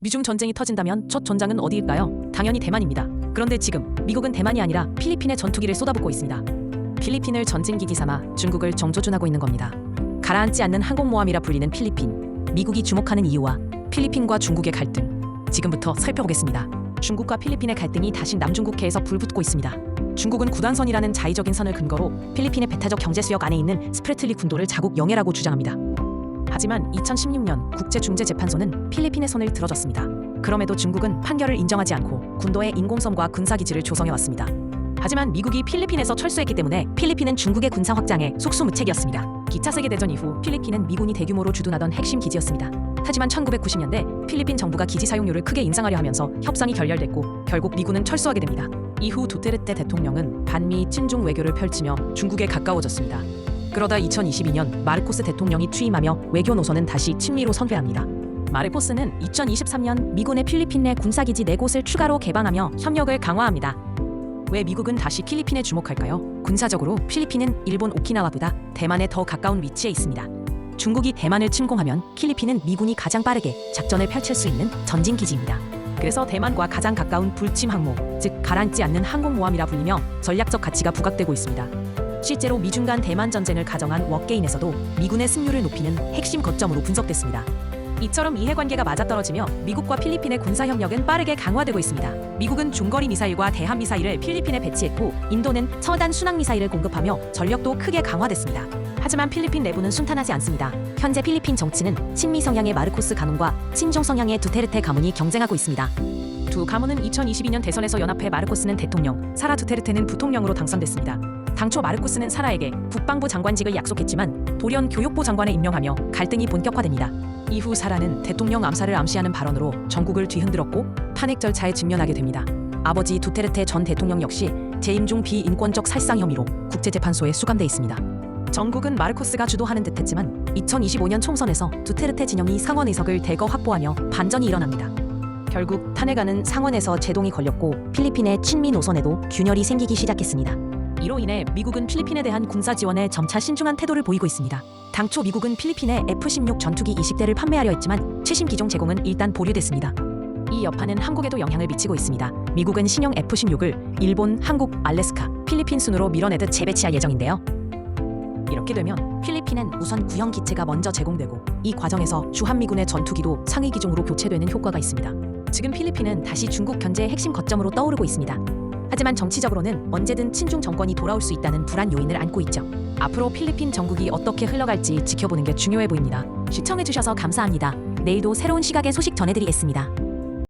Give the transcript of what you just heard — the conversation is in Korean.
미중 전쟁이 터진다면 첫 전장은 어디일까요? 당연히 대만입니다. 그런데 지금 미국은 대만이 아니라 필리핀에 전투기를 쏟아붓고 있습니다. 필리핀을 전진기지 삼아 중국을 정조준하고 있는 겁니다. 가라앉지 않는 항공모함이라 불리는 필리핀. 미국이 주목하는 이유와 필리핀과 중국의 갈등. 지금부터 살펴보겠습니다. 중국과 필리핀의 갈등이 다시 남중국해에서 불붙고 있습니다. 중국은 구단선이라는 자의적인 선을 근거로 필리핀의 배타적 경제수역 안에 있는 스프레틀리 군도를 자국 영해라고 주장합니다. 하지만 2016년 국제중재재판소는 필리핀의 손을 들어줬습니다. 그럼에도 중국은 판결을 인정하지 않고 군도에 인공섬과 군사기지를 조성해왔습니다. 하지만 미국이 필리핀에서 철수했기 때문에 필리핀은 중국의 군사 확장에 속수무책이었습니다. 기차 세계대전 이후 필리핀은 미군이 대규모로 주둔하던 핵심 기지였습니다. 하지만 1990년대 필리핀 정부가 기지 사용료를 크게 인상하려 하면서 협상이 결렬됐고 결국 미군은 철수하게 됩니다. 이후 두테르테 대통령은 반미 친중 외교를 펼치며 중국에 가까워졌습니다. 그러다 2022년 마르코스 대통령이 취임하며 외교 노선은 다시 친미로 선회합니다. 마르코스는 2023년 미군의 필리핀 내 군사기지 4곳을 추가로 개방하며 협력을 강화합니다. 왜 미국은 다시 필리핀에 주목할까요? 군사적으로 필리핀은 일본 오키나와보다 대만에 더 가까운 위치에 있습니다. 중국이 대만을 침공하면 필리핀은 미군이 가장 빠르게 작전을 펼칠 수 있는 전진기지입니다. 그래서 대만과 가장 가까운 불침 항모, 즉 가라앉지 않는 항공모함이라 불리며 전략적 가치가 부각되고 있습니다. 실제로 미중 간 대만 전쟁을 가정한 워게임에서도 미군의 승률을 높이는 핵심 거점으로 분석됐습니다. 이처럼 이해관계가 맞아떨어지며 미국과 필리핀의 군사협력은 빠르게 강화되고 있습니다. 미국은 중거리 미사일과 대함 미사일을 필리핀에 배치했고 인도는 처단 순항 미사일을 공급하며 전력도 크게 강화됐습니다. 하지만 필리핀 내부는 순탄하지 않습니다. 현재 필리핀 정치는 친미 성향의 마르코스 가문과 친중 성향의 두테르테 가문이 경쟁하고 있습니다. 두 가문은 2022년 대선에서 연합해 마르코스는 대통령, 사라 두테르테는 부통령으로 당선됐습니다. 당초 마르코스는 사라에게 국방부 장관직을 약속했지만 돌연 교육부 장관에 임명하며 갈등이 본격화됩니다. 이후 사라는 대통령 암살을 암시하는 발언으로 전국을 뒤흔들었고 탄핵 절차에 직면하게 됩니다. 아버지 두테르테 전 대통령 역시 재임 중 비인권적 살상 혐의로 국제재판소에 수감돼 있습니다. 전국은 마르코스가 주도하는 듯했지만 2025년 총선에서 두테르테 진영이 상원 의석을 대거 확보하며 반전이 일어납니다. 결국 탄핵안은 상원에서 제동이 걸렸고 필리핀의 친미 노선에도 균열이 생기기 시작했습니다. 이로 인해 미국은 필리핀에 대한 군사 지원에 점차 신중한 태도를 보이고 있습니다. 당초 미국은 필리핀에 F-16 전투기 20대를 판매하려 했지만 최신 기종 제공은 일단 보류됐습니다. 이 여파는 한국에도 영향을 미치고 있습니다. 미국은 신형 F-16을 일본, 한국, 알래스카, 필리핀 순으로 밀어내듯 재배치할 예정인데요. 이렇게 되면 필리핀은 우선 구형 기체가 먼저 제공되고 이 과정에서 주한미군의 전투기도 상위 기종으로 교체되는 효과가 있습니다. 지금 필리핀은 다시 중국 견제의 핵심 거점으로 떠오르고 있습니다. 하지만 정치적으로는 언제든 친중 정권이 돌아올 수 있다는 불안 요인을 안고 있죠. 앞으로 필리핀 정국이 어떻게 흘러갈지 지켜보는 게 중요해 보입니다. 시청해주셔서 감사합니다. 내일도 새로운 시각의 소식 전해드리겠습니다.